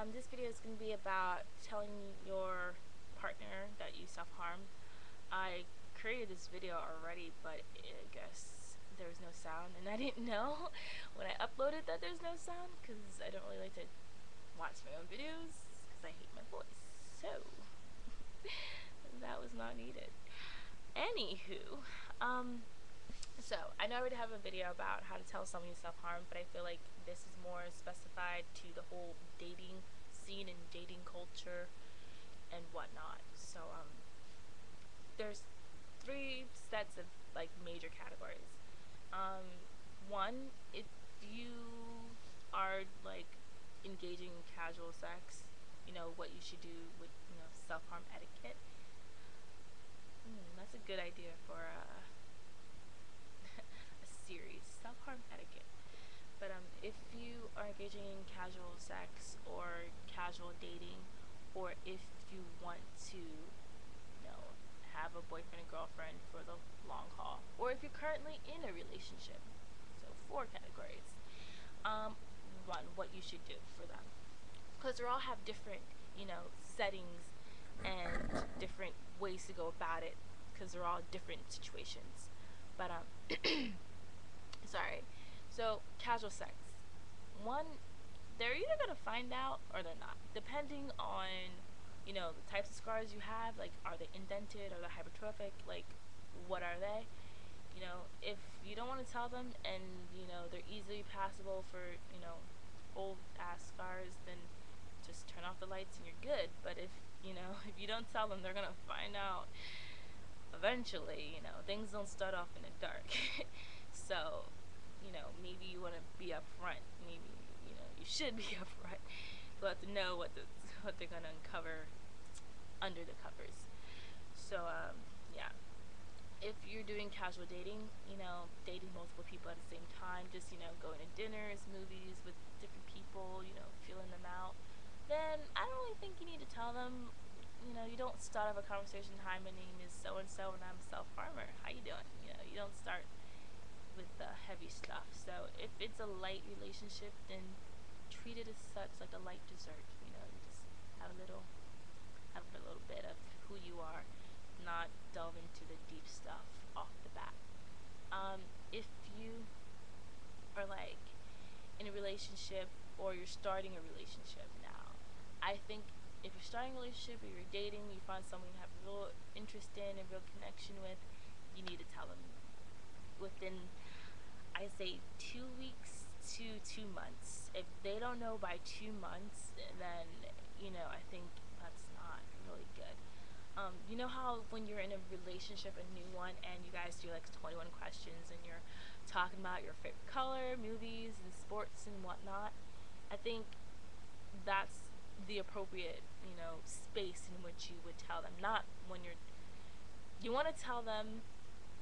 This video is going to be about telling your partner that you self-harm. I created this video already, but I guess there was no sound, and I didn't know when I uploaded that there's no sound, because I don't really like to watch my own videos, because I hate my voice. So, that was not needed. Anywho, so I know I already have a video about how to tell someone you self-harm, but I feel like this is more specified to the whole dating scene and dating culture and whatnot. So there's 3 sets of like major categories. One, if you are like engaging in casual sex, you know what you should do with self-harm etiquette. That's a good idea for a series, self-harm etiquette. But if you are engaging in casual sex or casual dating, or if you want to, have a boyfriend and girlfriend for the long haul, or if you're currently in a relationship, so 4 categories. One, what you should do for them, because they all have different, settings and different ways to go about it, because they're all different situations. But sorry. So casual sex. One, they're either gonna find out or they're not, depending on the types of scars you have. Like, are they indented? Are they hypertrophic? Like, what are they? If you don't want to tell them, and they're easily passable for old ass scars, then just turn off the lights and you're good. But if if you don't tell them, they're gonna find out eventually. Things don't start off in the dark. So maybe you want to be upfront. Maybe you should be upfront. You'll have to know what they're gonna uncover under the covers. So yeah, if you're doing casual dating, dating multiple people at the same time, just going to dinners, movies with different people, feeling them out, then I don't really think you need to tell them. You don't start off a conversation, "Hi, my name is so and so, and I'm a self-harmer. How you doing?" You don't start with the heavy stuff. So if it's a light relationship, then treat it as such, like a light dessert. You just have a little bit of who you are, not delve into the deep stuff off the bat. If you are like in a relationship, or you're starting a relationship now, I think if you're starting a relationship or you're dating, you find someone you have a real interest in and real connection with, you need to tell them within, I say, 2 weeks to 2 months. If they don't know by 2 months, then I think that's not really good. You know how when you're in a relationship, a new one, and you guys do like 21 questions and you're talking about your favorite color, movies, and sports and whatnot? I think that's the appropriate, space in which you would tell them. Not when you want to tell them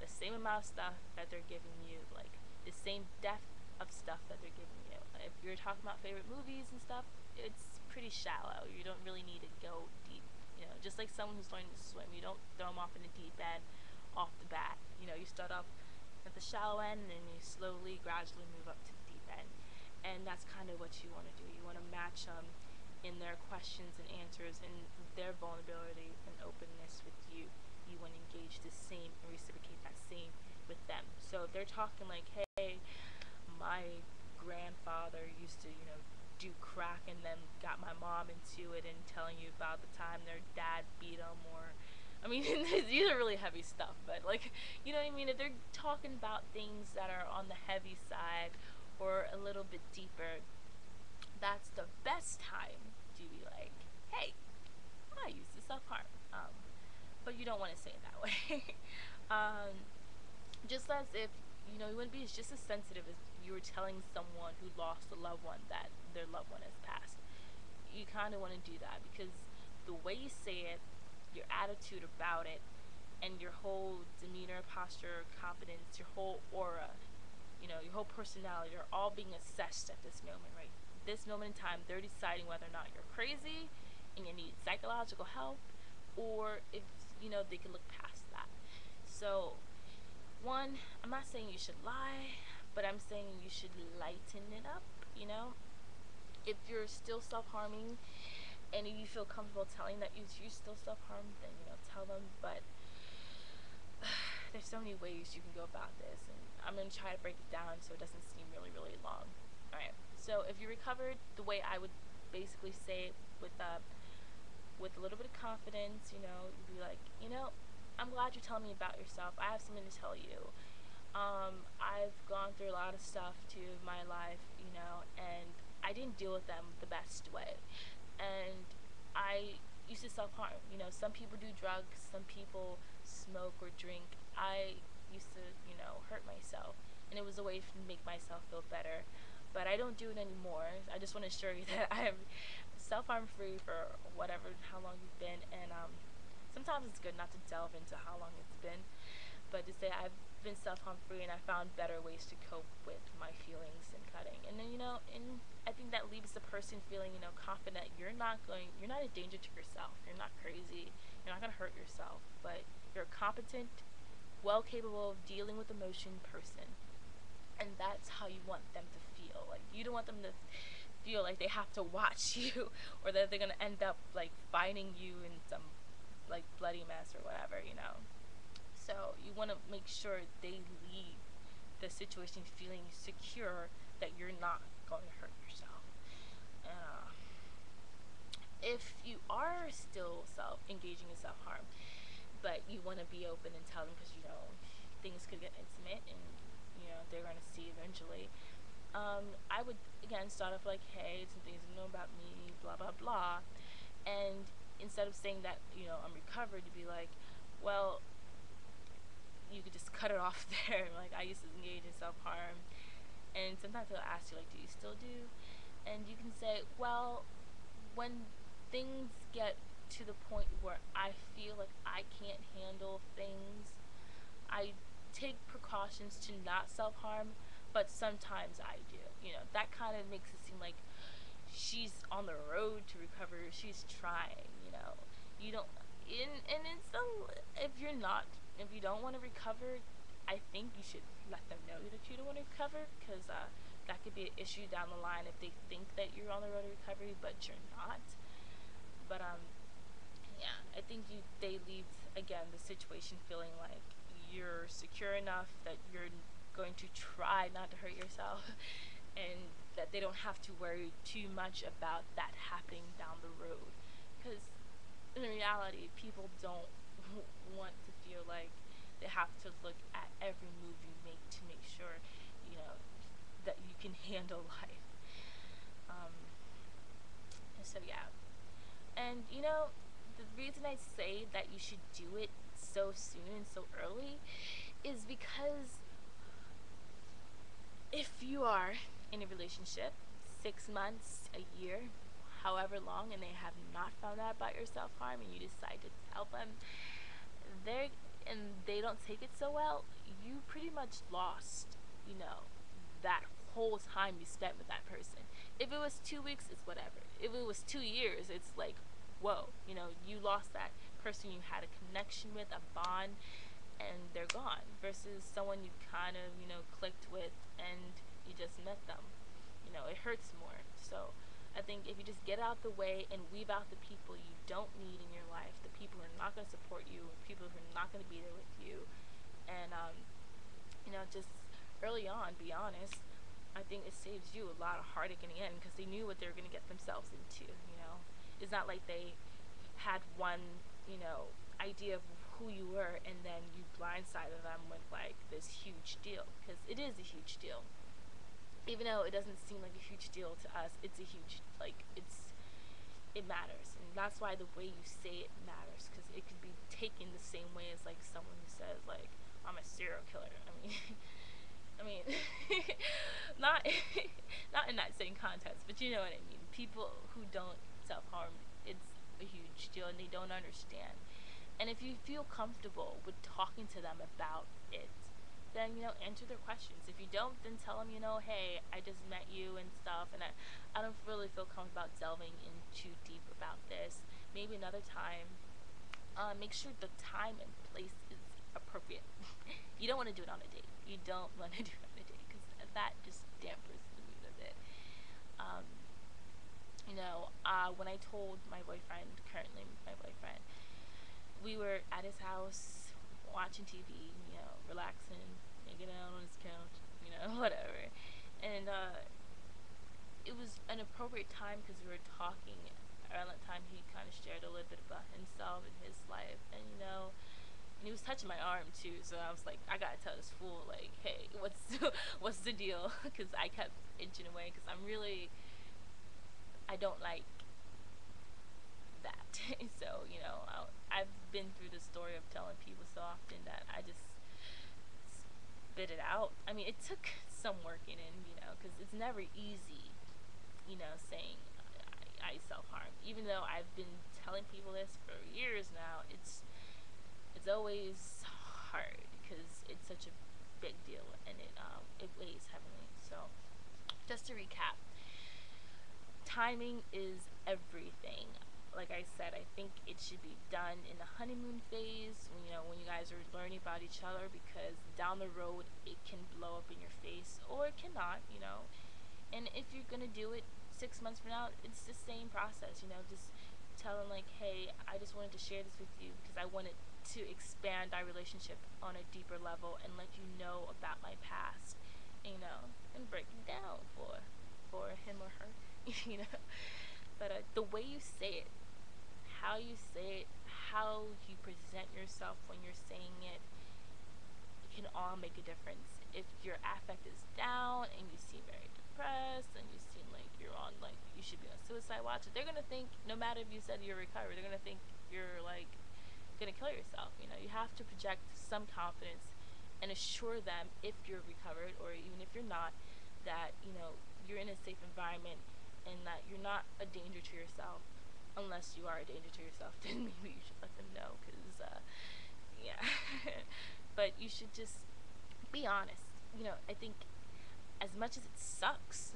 the same amount of stuff that they're giving you, like the same depth of stuff that they're giving you. If you're talking about favorite movies and stuff, it's pretty shallow. You don't really need to go deep. Just like someone who's learning to swim, you don't throw them off in the deep end off the bat. You start off at the shallow end, and then you slowly, gradually move up to the deep end. And that's kind of what you want to do. You want to match them in their questions and answers, and their vulnerability and openness with you. You want to engage the same and reciprocate that same with them. So if they're talking like, "Hey, my grandfather used to, do crack and then got my mom into it," and telling you about the time their dad beat them, or, I mean, these are really heavy stuff, but like, you know what I mean? If they're talking about things that are on the heavy side or a little bit deeper, that's the best time to be like, "Hey, I used to self-harm." But you don't want to say it that way. Just as if, you wouldn't be just as sensitive as you were telling someone who lost a loved one that their loved one has passed. You kind of want to do that, because the way you say it, your attitude about it, and your whole demeanor, posture, confidence, your whole aura, your whole personality are all being assessed at this moment, right? This moment in time, they're deciding whether or not you're crazy and you need psychological help, or if, they can look past that. So, one, I'm not saying you should lie, but I'm saying you should lighten it up, If you're still self-harming and you feel comfortable telling that you still self-harm, then tell them. But there's so many ways you can go about this, and I'm going to try to break it down so it doesn't seem really, really long. Alright, so if you recovered the way I would basically say it, with a little bit of confidence, you'd be like, I'm glad you're telling me about yourself. I have something to tell you. I've gone through a lot of stuff too in my life, and I didn't deal with them the best way. And I used to self-harm. Some people do drugs, some people smoke or drink. I used to, hurt myself, and it was a way to make myself feel better. But I don't do it anymore. I just want to assure you that I am self-harm free for how long you've been, and sometimes it's good not to delve into how long it's been, but to say I've been self-harm free and I found better ways to cope with my feelings and cutting. And then, and I think that leaves the person feeling, confident you're not a danger to yourself. You're not crazy. You're not going to hurt yourself, but you're a competent, well capable of dealing with emotion person. And that's how you want them to feel. Like, you don't want them to feel like they have to watch you or that they're going to end up like finding you in some like bloody mess or whatever. So you want to make sure they leave the situation feeling secure that you're not going to hurt yourself. Uh, if you are still engaging in self-harm, but you want to be open and tell them because things could get intimate and they're going to see eventually. I would again start off like, hey, some things you know about me, blah blah blah, and instead of saying that I'm recovered, you'd be like, well, you could just cut it off there. Like, I used to engage in self harm, and sometimes they'll ask you like, do you still do? And you can say, well, when things get to the point where I feel like I can't handle things, I take precautions to not self harm, but sometimes I do. That kind of makes it seem like she's on the road to recover. She's trying. You don't. And it's if you don't want to recover, I think you should let them know that you don't want to recover, because that could be an issue down the line if they think that you're on the road to recovery, but you're not. But yeah, I think they leave again the situation feeling like you're secure enough that you're going to try not to hurt yourself, and that they don't have to worry too much about that happening down the road. Because in reality, people don't want to feel like they have to look at every move you make sure that you can handle life. Um, so yeah, and the reason I say that you should do it so soon and so early is because if you are in a relationship 6 months, a year, however long, and they have not found out about your self harm, and you decide to tell them, they don't take it so well, you pretty much lost, that whole time you spent with that person. If it was 2 weeks, it's whatever. If it was 2 years, it's like, whoa, you lost that person you had a connection with, a bond, and they're gone. Versus someone you kind of, clicked with and you just met them. It hurts more. So I think if you just get out the way and weave out the people you don't need in your life, the people who are not going to support you, people who are not going to be there with you, and just early on, be honest, I think it saves you a lot of heartache in the end, because they knew what they were going to get themselves into. It's not like they had one idea of who you were and then you blindsided them with like this huge deal, because it is a huge deal. Even though it doesn't seem like a huge deal to us, it's a huge, it matters. And that's why the way you say it matters, because it could be taken the same way as like someone who says like, I'm a serial killer. I mean not not in that same context, but you know what I mean. People who don't self-harm, it's a huge deal and they don't understand. And if you feel comfortable with talking to them about it, then answer their questions. If you don't, then tell them, hey, I just met you and stuff, and I don't really feel comfortable about delving in too deep about this. Maybe another time. Make sure the time and place is appropriate. You don't want to do it on a date. You don't want to do it on a date, because that just dampers the mood of it. when I told my boyfriend, currently my boyfriend, we were at his house watching TV, you know, relaxing, hanging out on his couch, you know, whatever. And it was an appropriate time because we were talking. Around that time, he kind of shared a little bit about himself and his life, and you know, and he was touching my arm too. So I was like, I gotta tell this fool, like, hey, what's what's the deal? Because I kept inching away because I don't like that. So you know, I've been through the story of telling people so often that I just spit it out. I mean, it took some working in, you know, because it's never easy, you know, saying I self harm. Even though I've been telling people this for years now, it's always hard because it's such a big deal and it weighs heavily. So just to recap, timing is everything. Like I said, I think it should be done in the honeymoon phase, when, you know, when you guys are learning about each other, because down the road it can blow up in your face or it cannot, you know. And if you're gonna do it 6 months from now, it's the same process, you know. Just tell them like, hey, I just wanted to share this with you because I wanted to expand our relationship on a deeper level and let you know about my past, you know, and break it down for him or her, you know. But the way you say it, how you say it, how you present yourself when you're saying it, can all make a difference. If your affect is down and you seem very depressed and you seem like you're on, like, you should be on suicide watch, they're gonna think, no matter if you said you're recovered, they're gonna think you're like gonna kill yourself. You know, you have to project some confidence and assure them, if you're recovered or even if you're not, that you know you're in a safe environment and that you're not a danger to yourself. Unless you are a danger to yourself, then maybe you should let them know, because yeah. But you should just be honest. You know, I think as much as it sucks,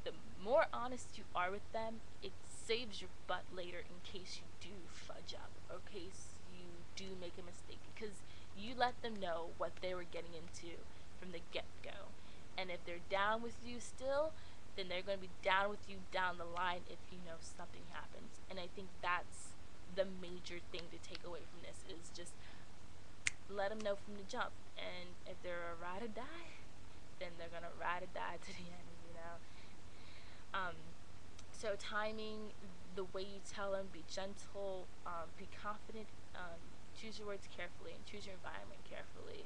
the more honest you are with them, it saves your butt later in case you do fudge up or case you do make a mistake, because you let them know what they were getting into from the get-go. And if they're down with you still, then they're going to be down with you down the line if you know something happens. And I think that's the major thing to take away from this, is just let them know from the jump. And if they're a ride or die, then they're gonna ride or die to the end, you know. So timing, the way you tell them, be gentle, be confident, choose your words carefully and choose your environment carefully.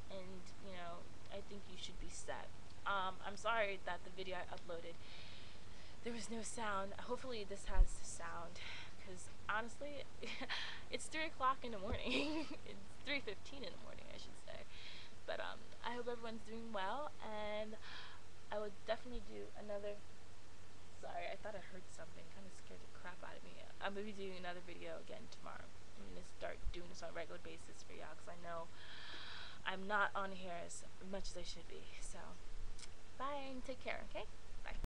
And you know, I think you should be set. I'm sorry that the video I uploaded, there was no sound. Hopefully this has sound, because honestly, it's 3 o'clock in the morning. It's 3:15 in the morning, I should say. But I hope everyone's doing well, and I would definitely do another. Sorry, I thought I heard something. Kind of scared the crap out of me. I'm gonna be doing another video again tomorrow. I'm gonna start doing this on a regular basis for y'all, because I know I'm not on here as much as I should be. So, bye and take care. Okay.